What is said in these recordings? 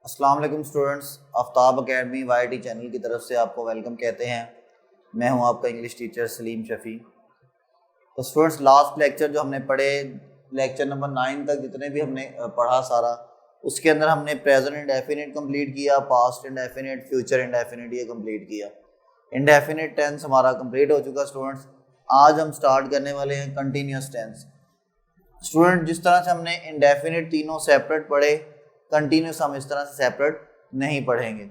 अस्सलाम वालेकुम students, Aftab academy YT channel की तरफ से आपको वेलकम कहते हैं। मैं हूं आपका इंग्लिश टीचर सलीम शफ़ी। तो स्टूडेंट्स, लास्ट लेक्चर जो हमने पढ़े, लेक्चर नंबर 9 तक जितने भी हमने पढ़ा सारा, उसके अंदर हमने प्रेजेंट इंडेफिनिट कंप्लीट किया, पास्ट इंडेफिनिट, फ्यूचर इंडेफिनिट ये कंप्लीट किया। इंडेफिनिट टेंस हमारा कंप्लीट हो चुका स्टूडेंट्स। आज हम स्टार्ट करने वाले हैं कंटिन्यूस टेंस। स्टूडेंट, जिस तरह से हमने इंडेफिनिट तीनों सेपरेट पढ़े, कंटिन्यूस हम इस तरह से सेपरेट नहीं पढ़ेंगे।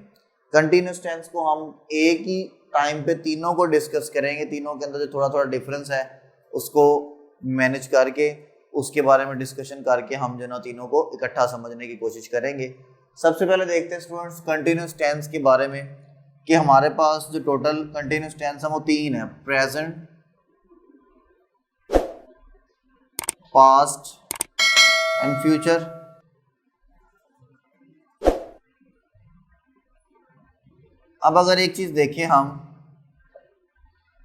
कंटिन्यूस टेंस को हम एक ही टाइम पे तीनों को डिस्कस करेंगे, तीनों के अंदर जो थोड़ा थोड़ा डिफरेंस है उसको मैनेज करके, उसके बारे में डिस्कशन करके हम जो ना तीनों को इकट्ठा समझने की कोशिश करेंगे। सबसे पहले देखते हैं स्टूडेंट्स कंटिन्यूस टेंस के बारे में कि हमारे पास जो टोटल कंटिन्यूस टेंस है वो तीन है: प्रेजेंट, पास्ट एंड फ्यूचर। अब अगर एक चीज देखें हम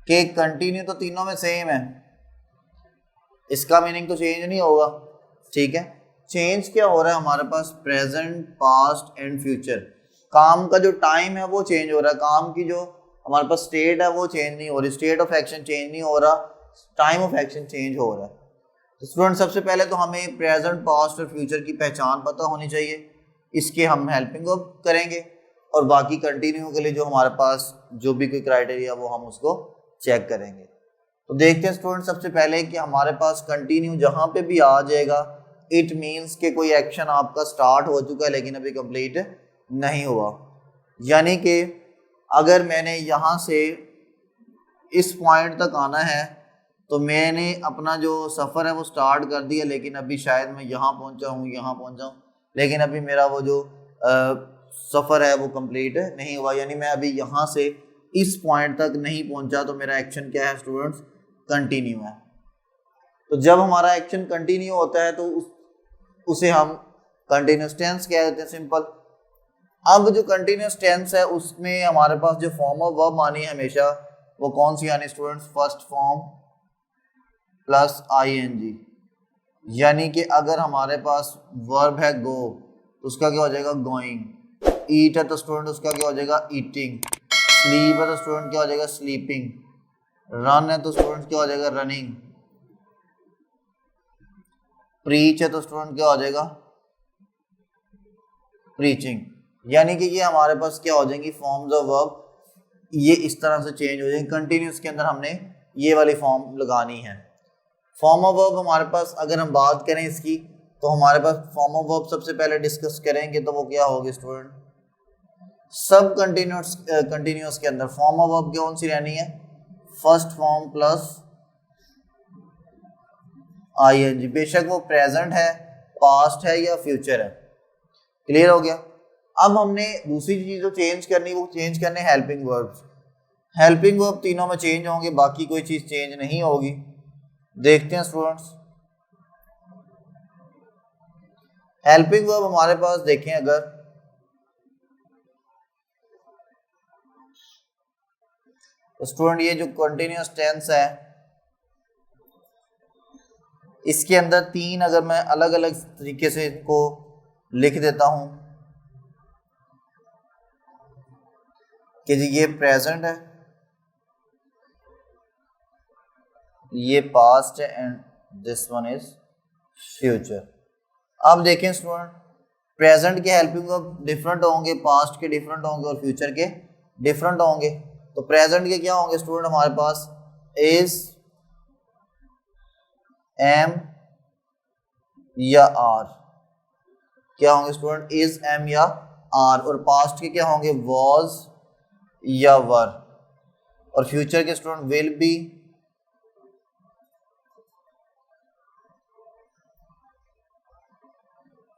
कि कंटिन्यू तो तीनों में सेम है, इसका मीनिंग तो चेंज नहीं होगा। ठीक है, चेंज क्या हो रहा है हमारे पास? Present, past and future. काम का जो टाइम है वो चेंज हो रहा है, काम की जो हमारे पास स्टेट है वो चेंज नहीं हो रही, स्टेट ऑफ एक्शन चेंज नहीं हो रहा, टाइम ऑफ एक्शन चेंज हो रहा है। तो स्टूडेंट, सबसे पहले तो हमें प्रेजेंट, पास्ट और फ्यूचर की पहचान पता होनी चाहिए। इसके हम हेल्पिंग वर्ब करेंगे और बाकी कंटिन्यू के लिए जो हमारे पास जो भी कोई क्राइटेरिया वो हम उसको चेक करेंगे। तो देखते हैं स्टूडेंट, सबसे पहले कि हमारे पास कंटिन्यू जहाँ पे भी आ जाएगा, इट मीन्स कि कोई एक्शन आपका स्टार्ट हो चुका है लेकिन अभी कंप्लीट नहीं हुआ। यानी कि अगर मैंने यहाँ से इस पॉइंट तक आना है तो मैंने अपना जो सफ़र है वो स्टार्ट कर दिया, लेकिन अभी शायद मैं यहाँ पहुँचा हूँ, यहाँ पहुँचा हूँ, लेकिन अभी मेरा वो जो सफ़र है वो कंप्लीट नहीं हुआ। यानी मैं अभी यहाँ से इस पॉइंट तक नहीं पहुँचा, तो मेरा एक्शन क्या है स्टूडेंट्स? कंटिन्यू है। तो जब हमारा एक्शन कंटिन्यू होता है तो उसे हम कंटिन्यूस टेंस कह देते हैं, सिंपल। अब जो कंटिन्यूस टेंस है उसमें हमारे पास जो फॉर्म ऑफ वर्ब आनी है हमेशा, वो कौन सी आनी students? First form plus ING। यानी कि अगर हमारे पास वर्ब है गो तो उसका क्या हो जाएगा? गोइंग। ईट है तो स्टूडेंट उसका क्या हो जाएगा? ईटिंग। स्लीप है तो स्टूडेंट क्या हो जाएगा? स्लीपिंग। रन है तो स्टूडेंट क्या हो जाएगा? रनिंग। प्रीच है तो स्टूडेंट क्या हो जाएगा? प्रीचिंग। यानी कि ये हमारे पास क्या हो जाएंगी? फॉर्म्स ऑफ वर्ब, ये इस तरह से चेंज हो जाएंगे। कंटिन्यूस के अंदर हमने ये वाली फॉर्म लगानी है। फॉर्म ऑफ वर्ब हमारे पास अगर हम बात करें इसकी, तो हमारे पास फॉर्म ऑफ वर्ब सबसे पहले डिस्कस करेंगे तो वो क्या होगी स्टूडेंट? सब कंटिन्यूस के अंदर फॉर्म ऑफ वर्ब कौन सी रहनी है? फर्स्ट फॉर्म प्लस ING, बेशक वो प्रेजेंट है, पास्ट है या फ्यूचर है। क्लियर हो गया? अब हमने दूसरी चीज जो चेंज करनी, वो चेंज करने हेल्पिंग वर्ब्स। हेल्पिंग वर्ब तीनों में चेंज होंगे, बाकी कोई चीज चेंज नहीं होगी। देखते हैं स्टूडेंट्स, हेल्पिंग वर्ब हमारे पास देखें अगर, तो स्टूडेंट ये जो कंटिन्यूस टेंस है इसके अंदर तीन, अगर मैं अलग अलग तरीके से इनको लिख देता हूं कि जी ये प्रेजेंट है, ये पास्ट है and this one is future. अब देखें स्टूडेंट, प्रेजेंट के हेल्पिंग वर्ब डिफरेंट होंगे, पास्ट के डिफरेंट होंगे और फ्यूचर के डिफरेंट होंगे। तो प्रेजेंट के क्या होंगे स्टूडेंट? हमारे पास इज, एम या आर। क्या होंगे स्टूडेंट? इज, एम या आर। और पास्ट के क्या होंगे? वॉज या वर। और फ्यूचर के स्टूडेंट विल बी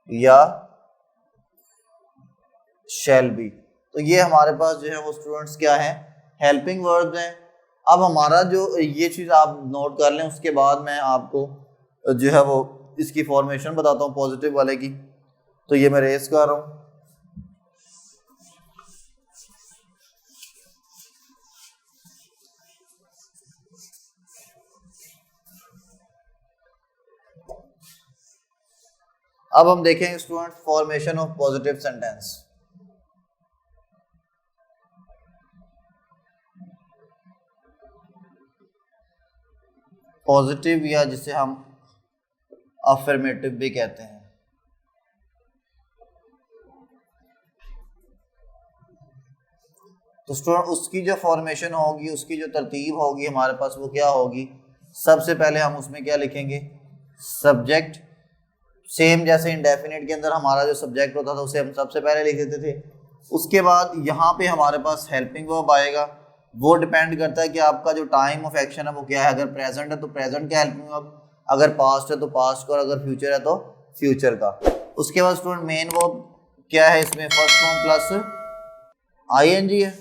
या शैल बी। तो ये हमारे पास जो है वो स्टूडेंट्स क्या है? हेल्पिंग वर्ब्स हैं। अब हमारा जो ये चीज़ आप नोट कर लें, उसके बाद मैं आपको जो है वो इसकी फॉर्मेशन बताता हूँ पॉजिटिव वाले की। तो ये मैं रेस कर रहा हूँ। अब हम देखेंगे student formation of positive sentence. Positive या जिसे हम अफर्मेटिव भी कहते हैं। तो स्टूडेंट उसकी जो फॉर्मेशन होगी, उसकी जो तरतीब होगी हमारे पास वो क्या होगी, सबसे पहले हम उसमें क्या लिखेंगे, सब्जेक्ट। सेम जैसे इंडेफिनिट के अंदर हमारा जो सब्जेक्ट होता था उसे हम सबसे पहले लिख देते थे। उसके बाद यहाँ पे हमारे पास हेल्पिंग वर्ब आएगा। वो डिपेंड करता है कि आपका जो टाइम ऑफ एक्शन है वो क्या है। अगर प्रेजेंट है तो प्रेजेंट का हेल्पिंग वर्ब, अगर पास्ट है तो पास्ट का, और अगर फ्यूचर है तो फ्यूचर का। उसके बाद स्टूडेंट मेन वर्ब क्या है, इसमें फर्स्ट फॉर्म प्लस आईएनजी है।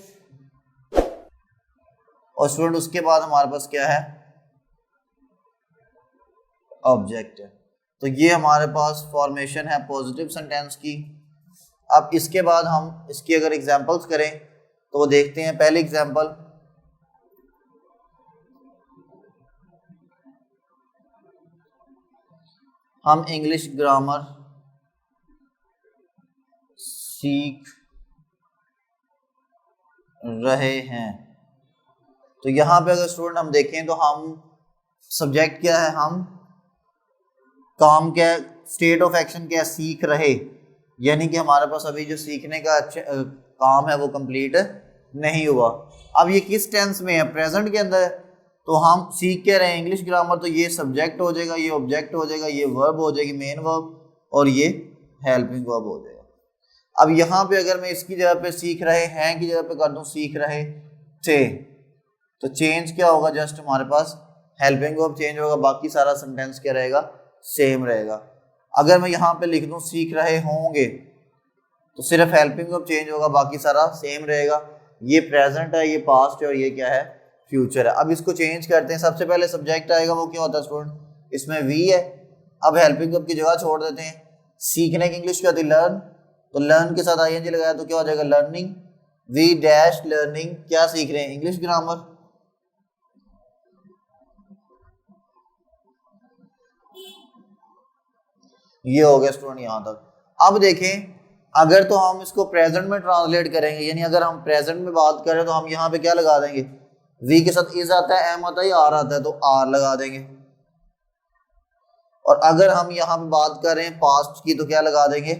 और स्टूडेंट उसके बाद हमारे पास क्या है, ऑब्जेक्ट है। तो ये हमारे पास फॉर्मेशन है पॉजिटिव सेंटेंस की। अब इसके बाद हम इसकी अगर एग्जांपल्स करें तो वो देखते हैं। पहली एग्जांपल, हम इंग्लिश ग्रामर सीख रहे हैं। तो यहाँ पे अगर स्टूडेंट हम देखें तो हम सब्जेक्ट क्या है, हम काम क्या है, स्टेट ऑफ एक्शन क्या है, सीख रहे। यानी कि हमारे पास अभी जो सीखने का काम है वो कंप्लीट नहीं हुआ। अब ये किस टेंस में है, प्रेजेंट के अंदर है। तो हम सीख के रहे हैं इंग्लिश ग्रामर, तो ये सब्जेक्ट हो जाएगा, ये ऑब्जेक्ट हो जाएगा, ये वर्ब हो जाएगी मेन वर्ब, और ये हेल्पिंग वर्ब हो जाएगा। अब यहाँ पे अगर मैं इसकी जगह पे सीख रहे हैं की जगह पे कर दूं सीख रहे थे, तो चेंज क्या होगा, जस्ट हमारे पास हेल्पिंग वर्ब चेंज होगा, बाकी सारा सेंटेंस क्या रहेगा, सेम रहेगा। अगर मैं यहाँ पे लिख दूं सीख रहे होंगे तो सिर्फ हेल्पिंग वर्ब चेंज होगा, बाकी सारा सेम रहेगा। ये प्रेजेंट है, ये पास्ट है, और ये क्या है, फ्यूचर है। अब इसको चेंज करते हैं। सबसे पहले सब्जेक्ट आएगा, वो क्या होता है स्टूडेंट, इसमें वी है। अब हेल्पिंग वर्ब की जगह छोड़ देते हैं। सीखने की इंग्लिश क्या होती है, लर्न। तो लर्न के साथ आईएनजी लगाया तो क्या हो जाएगा, लर्निंग। वी डैश लर्निंग, क्या सीख रहे हैं, इंग्लिश ग्रामर। ये हो गया स्टूडेंट यहाँ तक। अब देखें, अगर तो हम इसको प्रेजेंट में ट्रांसलेट करेंगे, यानी अगर हम प्रेजेंट में बात करें तो हम यहाँ पे क्या लगा देंगे, वी के साथ इज आता है, एम आता है, आर आता है, तो आर लगा देंगे। और अगर हम यहाँ पे बात करें पास्ट की तो क्या लगा देंगे,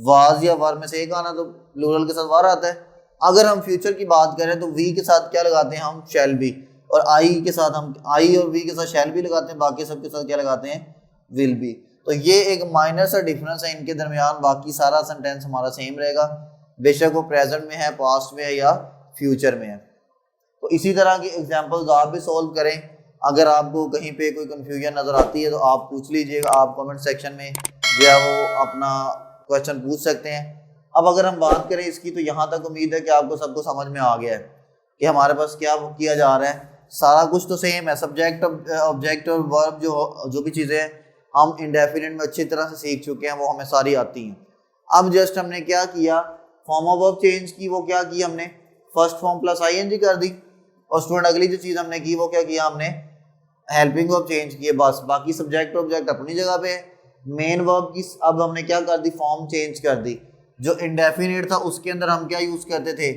वाज या वर में से एक आना, तो प्लूरल के साथ वार आता है। अगर हम फ्यूचर की बात करें तो वी के साथ क्या लगाते हैं हम, शैल बी। और आई के साथ हम आई और वी के साथ शैल बी लगाते हैं, बाकी सबके साथ क्या लगाते हैं, विल बी। तो ये एक माइनर सा डिफरेंस है इनके दरमियान, बाकी सारा सेंटेंस हमारा सेम रहेगा, बेशक वो प्रेजेंट में है, पास्ट में है, या फ्यूचर में है। तो इसी तरह की एग्जांपल्स आप भी सॉल्व करें। अगर आपको कहीं पे कोई कंफ्यूजन नज़र आती है तो आप पूछ लीजिएगा, आप कमेंट सेक्शन में जो है वो अपना क्वेश्चन पूछ सकते हैं। अब अगर हम बात करें इसकी, तो यहाँ तक उम्मीद है कि आपको सबको समझ में आ गया है कि हमारे पास क्या किया जा रहा है। सारा कुछ तो सेम है, सब्जेक्ट ऑब्जेक्ट और वर्ब जो भी चीज़ें हैं हम इंडेफिनिट में अच्छी तरह से सीख चुके हैं, वो हमें सारी आती हैं। अब जस्ट हमने क्या किया, फॉर्म ऑफ वर्ब चेंज की। वो क्या की हमने, फर्स्ट फॉर्म प्लस आईएनजी कर दी। और स्टूडेंट अगली जो चीज़ हमने की वो क्या किया, हमने हेल्पिंग वर्ब चेंज किए, बस। बाकी सब्जेक्ट ऑब्जेक्ट अपनी जगह पे है। मेन वर्ब की अब हमने क्या कर दी, फॉर्म चेंज कर दी। जो इंडेफिनिट था उसके अंदर हम क्या यूज़ करते थे,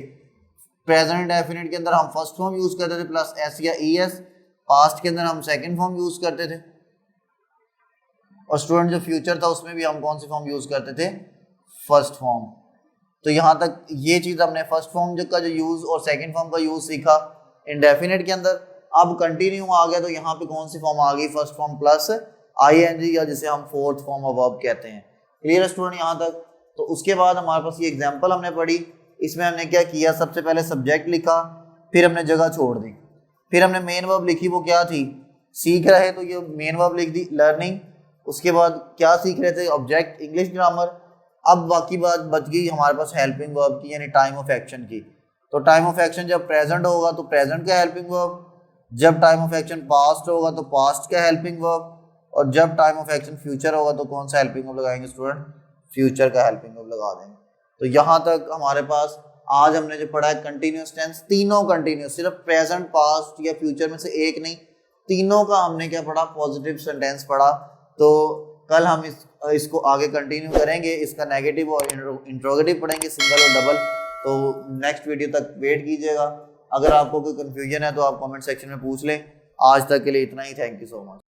प्रेजेंट इंडेफिनिट के अंदर हम फर्स्ट फॉर्म यूज़ करते थे प्लस एस या ई एस। पास्ट के अंदर हम सेकेंड फॉर्म यूज़ करते थे। और स्टूडेंट जो फ्यूचर था उसमें भी हम कौन सी फॉर्म यूज़ करते थे, फर्स्ट फॉर्म। तो यहाँ तक ये चीज़ हमने फर्स्ट फॉर्म का जो यूज़ और सेकंड फॉर्म का यूज़ सीखा इंडेफिनिट के अंदर। अब कंटिन्यू आ गया तो यहाँ पे कौन सी फॉर्म आ गई, फर्स्ट फॉर्म प्लस आईएनजी, या जिसे हम फोर्थ फॉर्म ऑफ वर्ब कहते हैं। क्लियर है स्टूडेंट यहाँ तक। तो उसके बाद हमारे पास ये एग्जाम्पल हमने पढ़ी। इसमें हमने क्या किया, सबसे पहले सब्जेक्ट लिखा, फिर हमने जगह छोड़ दी, फिर हमने मेन वर्ब लिखी, वो क्या थी, सीख रहे, तो ये मेन वर्ब लिख दी, लर्निंग। उसके बाद क्या सीख रहे थे, ऑब्जेक्ट इंग्लिश ग्रामर। अब बाकी बात बच गई हमारे पास हेल्पिंग वर्ब की, यानी टाइम ऑफ एक्शन की। तो टाइम ऑफ एक्शन जब प्रेजेंट होगा तो प्रेजेंट का हेल्पिंग वर्ब, जब टाइम ऑफ एक्शन पास्ट होगा तो पास्ट का हेल्पिंग वर्ब, और जब टाइम ऑफ एक्शन फ्यूचर होगा तो कौन सा हेल्पिंग वर्ब लगाएंगे स्टूडेंट, फ्यूचर का हेल्पिंग वर्ब लगा देंगे। तो यहाँ तक हमारे पास आज हमने जो पढ़ा है कंटिन्यूस टेंस, तीनों कंटिन्यूस, सिर्फ प्रेजेंट पास्ट या फ्यूचर में से एक नहीं, तीनों का हमने क्या पढ़ा, पॉजिटिव सेंटेंस पढ़ा। तो कल हम इसको आगे कंटिन्यू करेंगे, इसका नेगेटिव और इंट्रोगेटिव पढ़ेंगे, सिंगल और डबल। तो नेक्स्ट वीडियो तक वेट कीजिएगा। अगर आपको कोई कंफ्यूजन है तो आप कमेंट सेक्शन में पूछ लें। आज तक के लिए इतना ही। Thank you so much.